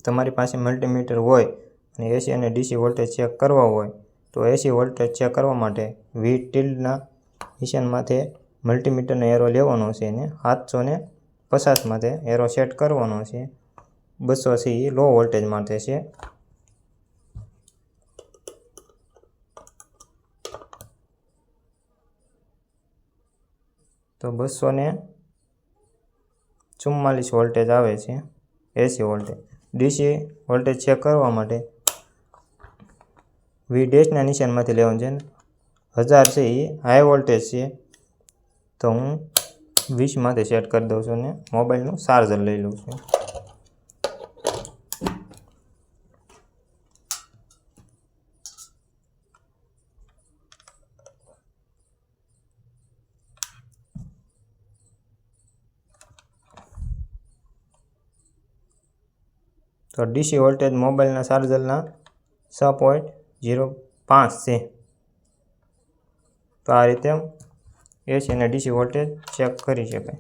તમારી પાસે મલ્ટીમીટર હોય અને એસી અને ડીસી વોલ્ટેજ ચેક કરવા હોય તો એસી વોલ્ટેજ ચેક કરવા માટે વી ટિલ્ડના નિશાનમાંથી મલ્ટીમીટરનો એરો લેવાનો છે અને 750 માટે એરો સેટ કરવાનો છે. 200 છે એ લો વોલ્ટેજ માટે છે. તો 244 વોલ્ટેજ આવે છે AC voltage. DC voltage check કરવા માટે વી ડેશના નિશાનમાંથી લેવાનું છે. 1000 છે એ હાઈ વોલ્ટેજ છે, તો હું 20 માંથી સેટ કરી દઉં છું અને મોબાઈલનું ચાર્જર લઈ લઉં છું. તો ડીસી વોલ્ટેજ મોબાઈલના ચાર્જરના 6.05 છે. તો આ રીતે એસી અને ડીસી વોલ્ટેજ ચેક કરી શકાય.